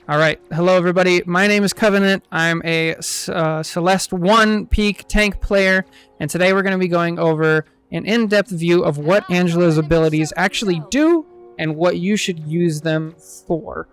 All right. Hello, everybody. My name is Covenant. I'm a Celeste 1 peak tank player, and today we're going to be going over an in-depth view of what Angela's abilities actually do and what you should use them for.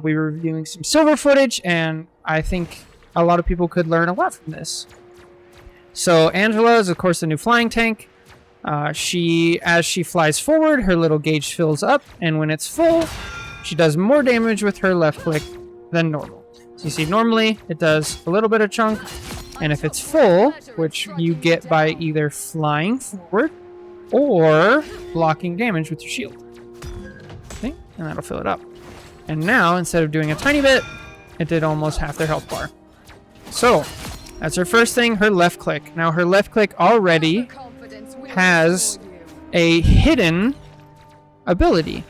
We were reviewing some silver footage, and I think a lot of people could learn a lot from this. So Angela is, of course, the new flying tank. As she flies forward, her little gauge fills up, and when it's full, she does more damage with her left click than normal. So you see, normally it does a little bit of chunk, and if it's full, which you get by either flying forward or blocking damage with your shield. Okay, and that'll fill it up. And now, instead of doing a tiny bit, it did almost half their health bar. So, that's her first thing, her left click. Now, her left click already has a hidden ability.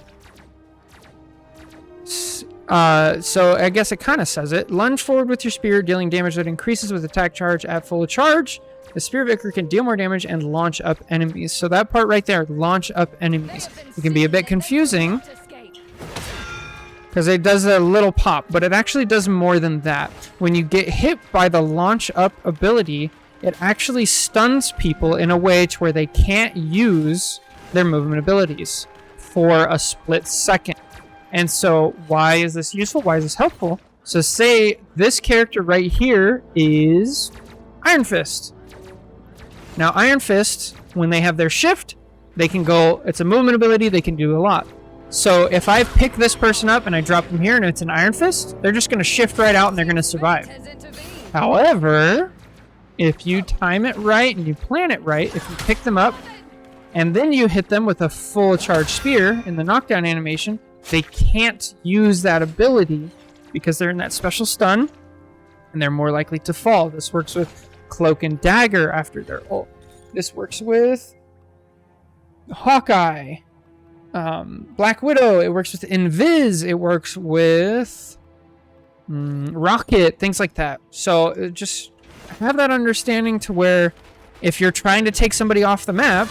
So I guess it kind of says it. Lunge forward with your spear, dealing damage that increases with attack charge at full charge. The spear vicar can deal more damage and launch up enemies. So that part right there, launch up enemies. It can be a bit confusing because it does a little pop, but it actually does more than that. When you get hit by the launch up ability, it actually stuns people in a way to where they can't use their movement abilities for a split second. And so why is this useful? Why is this helpful? So say this character right here is Iron Fist. Now Iron Fist, when they have their shift, they can go, it's a movement ability, they can do a lot. So if I pick this person up and I drop them here and it's an Iron Fist, they're just going to shift right out and they're going to survive. However, if you time it right and you plan it right, if you pick them up and then you hit them with a full charge spear in the knockdown animation, they can't use that ability because they're in that special stun and they're more likely to fall. This works with Cloak and Dagger after their ult. This works with Hawkeye, Black Widow. It works with Invis. It works with Rocket, things like that. So just have that understanding to where if you're trying to take somebody off the map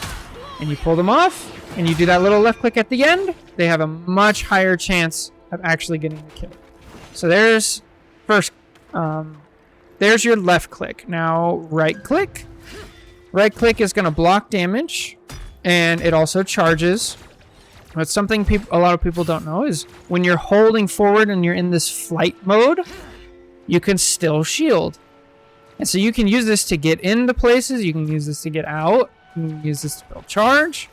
and you pull them off and you do that little left click at the end, they have a much higher chance of actually getting the kill. So there's first, there's your left click. Now right click. Right click is going to block damage, and it also charges. But something a lot of people don't know is when you're holding forward and you're in this flight mode, you can still shield. And so you can use this to get into places. You can use this to get out. You can use this to build charge.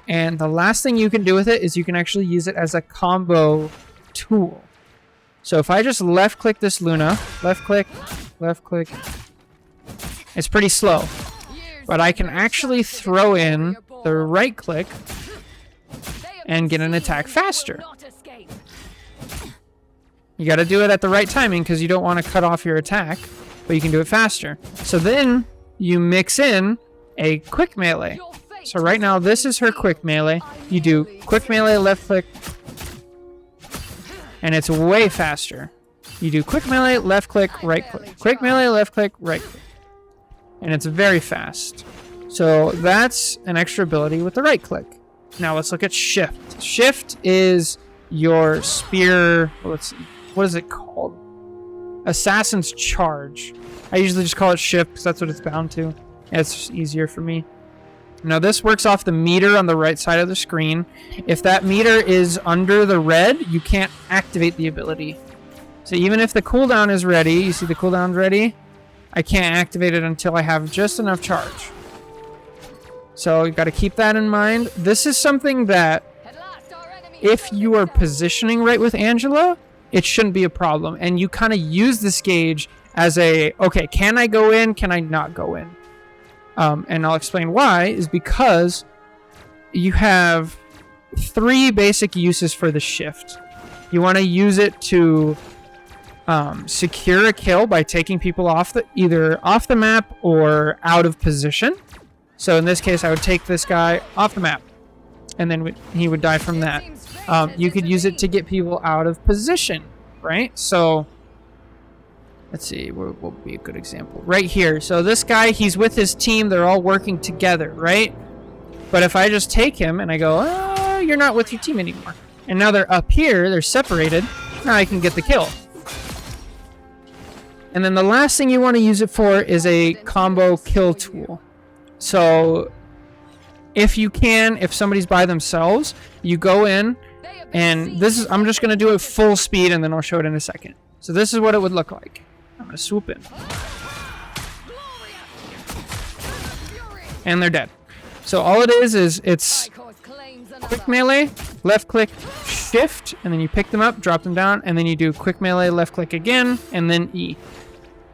And the last thing you can do with it is you can actually use it as a combo tool. So if I just left click this Luna, left click, it's pretty slow. But I can actually throw in the right click and get an attack faster. You got to do it at the right timing because you don't want to cut off your attack, but you can do it faster. So then you mix in a quick melee. So right now, this is her quick melee. You do quick melee, left click, and it's way faster. You do quick melee, left click, right click. Quick melee, left click, right click. And it's very fast. So that's an extra ability with the right click. Now let's look at shift. Shift is your spear, let's see, what is it called? Assassin's Charge. I usually just call it shift because that's what it's bound to. It's just easier for me. Now this works off the meter on the right side of the screen. If that meter is under the red, you can't activate the ability. So even if the cooldown is ready, you see the cooldown's ready, I can't activate it until I have just enough charge. So you got to keep that in mind. This is something that if you are positioning right with Angela, it shouldn't be a problem. And you kind of use this gauge as a, okay, can I go in? Can I not go in? And I'll explain why, is because you have three basic uses for the shift. You want to use it to secure a kill by taking people either off the map or out of position. So in this case, I would take this guy off the map, and then he would die from that. You could use it to get people out of position, right? So let's see, what would be a good example? Right here. So this guy, he's with his team. They're all working together, right? But if I just take him and I go, oh, you're not with your team anymore. And now they're up here. They're separated. Now I can get the kill. And then the last thing you want to use it for is a combo kill tool. So if you can, if somebody's by themselves, you go in, and this is, I'm just going to do it full speed and then I'll show it in a second. So this is what it would look like. I'm going to swoop in. And they're dead. So all it is it's quick melee, left click, shift, and then you pick them up, drop them down, and then you do quick melee, left click again, and then E.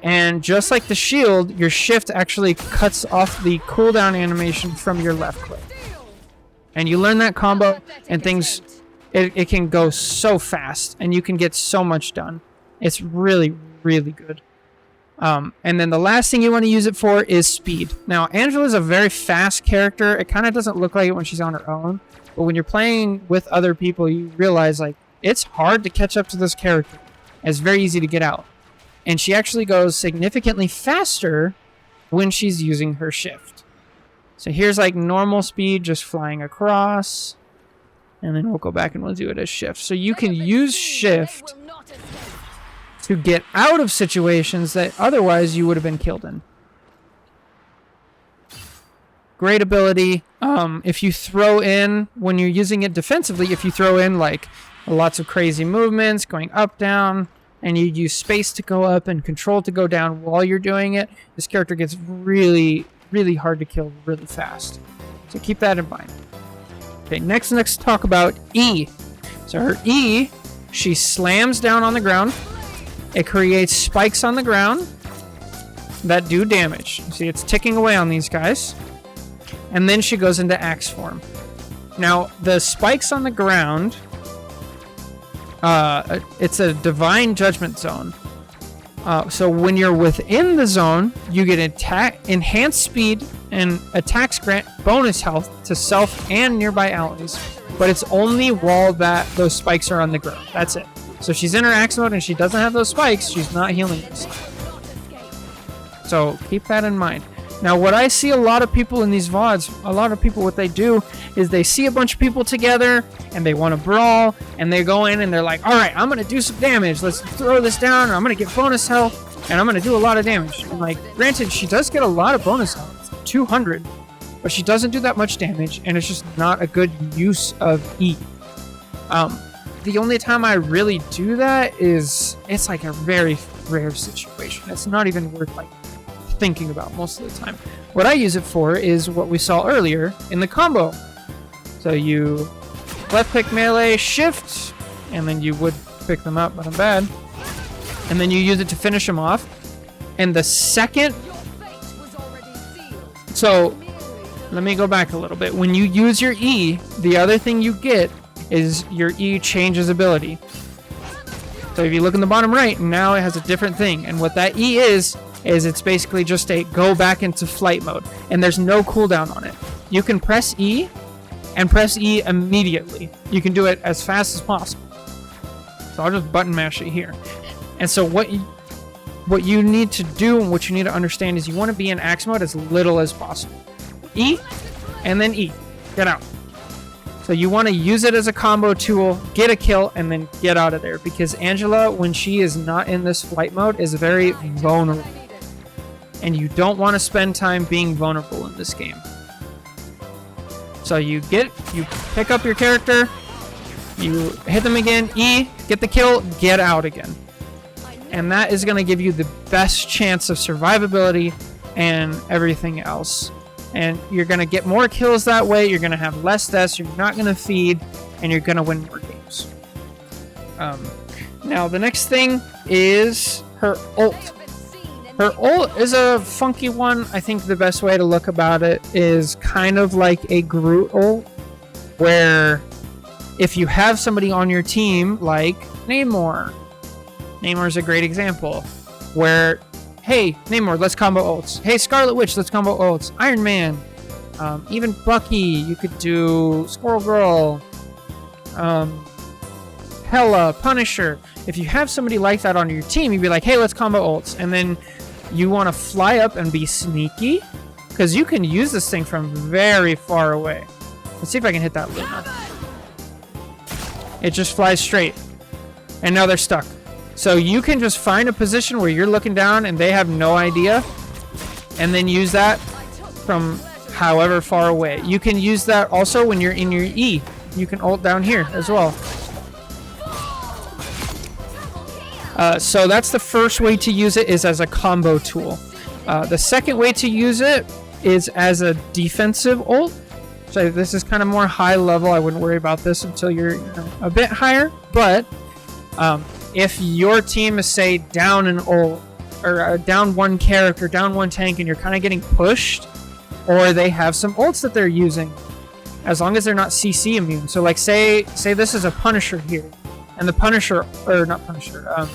And just like the shield, your shift actually cuts off the cooldown animation from your left click. And you learn that combo, and things, it can go so fast, and you can get so much done. It's really, really good. And then the last thing you want to use it for is speed. Now, Angela's a very fast character. It kind of doesn't look like it when she's on her own. But when you're playing with other people, you realize, like, it's hard to catch up to this character. It's very easy to get out. And she actually goes significantly faster when she's using her shift. So here's like normal speed, just flying across. And then we'll go back and we'll do it as shift. So you can use shift to get out of situations that otherwise you would have been killed in. Great ability. If you throw in, when you're using it defensively, if you throw in like lots of crazy movements, going up, down, and you use space to go up and control to go down while you're doing it, this character gets really, really hard to kill really fast. So keep that in mind. Okay, next let's talk about E. So her E, she slams down on the ground. It creates spikes on the ground that do damage. See, it's ticking away on these guys. And then she goes into axe form. Now, the spikes on the ground, it's a divine judgment zone. So when you're within the zone, you get enhanced speed and attacks grant bonus health to self and nearby allies. But it's only while those spikes are on the ground. That's it. So she's in her axe mode and she doesn't have those spikes, she's not healing herself. So keep that in mind. Now, what I see a lot of people in these VODs, a lot of people, what they do is they see a bunch of people together and they want to brawl, and they go in and they're like, all right, I'm going to do some damage. Let's throw this down, or I'm going to get bonus health, and I'm going to do a lot of damage. And like, granted, she does get a lot of bonus health, 200, but she doesn't do that much damage, and it's just not a good use of E. The only time I really do that is, it's like a very rare situation. It's not even worth like thinking about most of the time. What I use it for is what we saw earlier in the combo. So you left click melee, shift, and then you would pick them up, but I'm bad. And then you use it to finish them off. And the second... So, let me go back a little bit. When you use your E, the other thing you get is your E changes ability. So if you look in the bottom right, now it has a different thing. And what that E is it's basically just a go back into flight mode. And there's no cooldown on it. You can press E and press E immediately. You can do it as fast as possible. So I'll just button mash it here. And so what you need to do and what you need to understand is you want to be in axe mode as little as possible. E and then E. Get out. So you want to use it as a combo tool, get a kill, and then get out of there. Because Angela, when she is not in this flight mode, is very vulnerable. And you don't want to spend time being vulnerable in this game. So you pick up your character, you hit them again, E, get the kill, get out again. And that is going to give you the best chance of survivability and everything else. And you're going to get more kills that way, you're going to have less deaths, you're not going to feed, and you're going to win more games. Now, the next thing is her ult. Her ult is a funky one. I think the best way to look about it is kind of like a Groot ult, where if you have somebody on your team like Namor, Namor's a great example, where hey, Namor, let's combo ults. Hey, Scarlet Witch, let's combo ults. Iron Man. Even Bucky, you could do Squirrel Girl. Hela, Punisher. If you have somebody like that on your team, you'd be like, hey, let's combo ults. And then you want to fly up and be sneaky, because you can use this thing from very far away. Let's see if I can hit that Luna. It just flies straight. And now they're stuck. So you can just find a position where you're looking down and they have no idea, and then use that from however far away. You can use that also when you're in your E. You can ult down here as well. So that's the first way to use it, is as a combo tool. The second way to use it is as a defensive ult. So this is kind of more high level. I wouldn't worry about this until you're a bit higher. But if your team is, say, down an ult, or down one character, down one tank, and you're kind of getting pushed, or they have some ults that they're using, as long as they're not CC immune. So like say this is a Punisher here, and the Punisher, or not Punisher,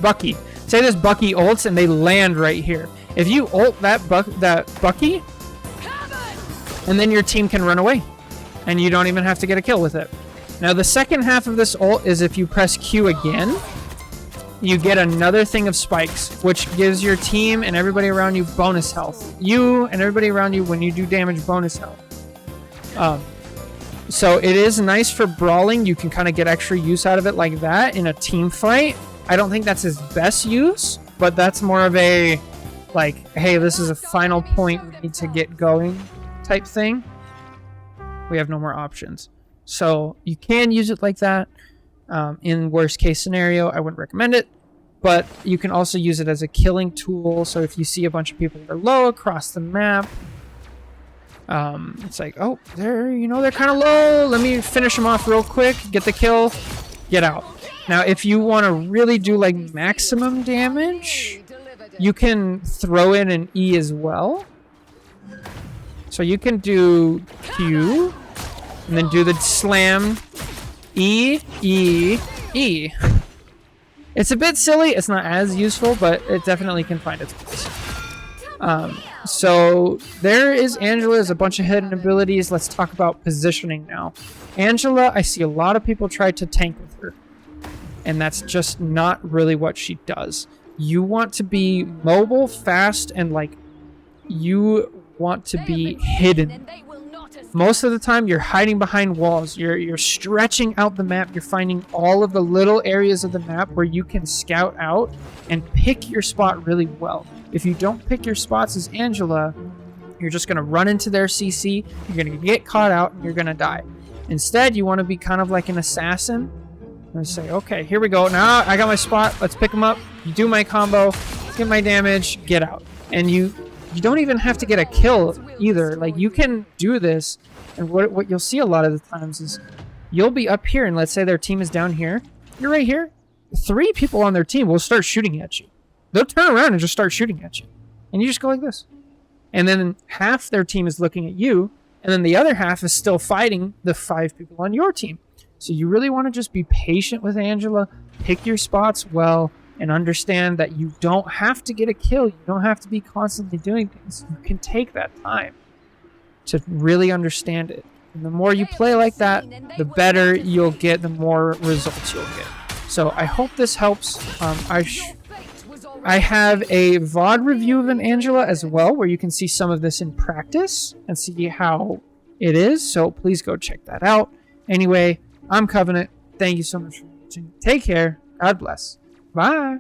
Bucky. Say this Bucky ults and they land right here. If you ult that Bucky, and then your team can run away, and you don't even have to get a kill with it. Now the second half of this ult is if you press Q again, you get another thing of spikes, which gives your team and everybody around you bonus health. You and everybody around you, when you do damage, bonus health. So it is nice for brawling. You can kind of get extra use out of it like that in a team fight. I don't think that's his best use, but that's more of a, like, hey, this is a final point, we need to get going type thing. We have no more options. So you can use it like that. In worst case scenario, I wouldn't recommend it, but you can also use it as a killing tool. So if you see a bunch of people that are low across the map, it's like, oh, they're kind of low. Let me finish them off real quick, get the kill, get out. Now, if you want to really do like maximum damage, you can throw in an E as well. So you can do Q, and then do the slam, E, E, E. It's a bit silly. It's not as useful, but it definitely can find its place. So there is Angela. There's a bunch of hidden abilities. Let's talk about positioning now. Angela, I see a lot of people try to tank with her, and that's just not really what she does. You want to be mobile, fast, and like you want to be hidden. Most of the time, you're hiding behind walls. You're stretching out the map. You're finding all of the little areas of the map where you can scout out and pick your spot really well. If you don't pick your spots as Angela, you're just going to run into their CC. You're going to get caught out, and you're going to die. Instead, you want to be kind of like an assassin. And say, okay, here we go. Now I got my spot. Let's pick them up. You do my combo. Get my damage. Get out. And you don't even have to get a kill either. Like, you can do this, and what you'll see a lot of the times is you'll be up here, and let's say their team is down here. You're right here. 3 people on their team will start shooting at you. They'll turn around and just start shooting at you. And you just go like this. And then half their team is looking at you, and then the other half is still fighting the 5 people on your team. So you really want to just be patient with Angela, pick your spots well, and understand that you don't have to get a kill. You don't have to be constantly doing things. You can take that time to really understand it. And the more you play like that, the better you'll get, the more results you'll get. So I hope this helps. I have a VOD review of an Angela as well, where you can see some of this in practice and see how it is. So please go check that out. Anyway, I'm Covenant. Thank you so much for watching. Take care. God bless. Bye.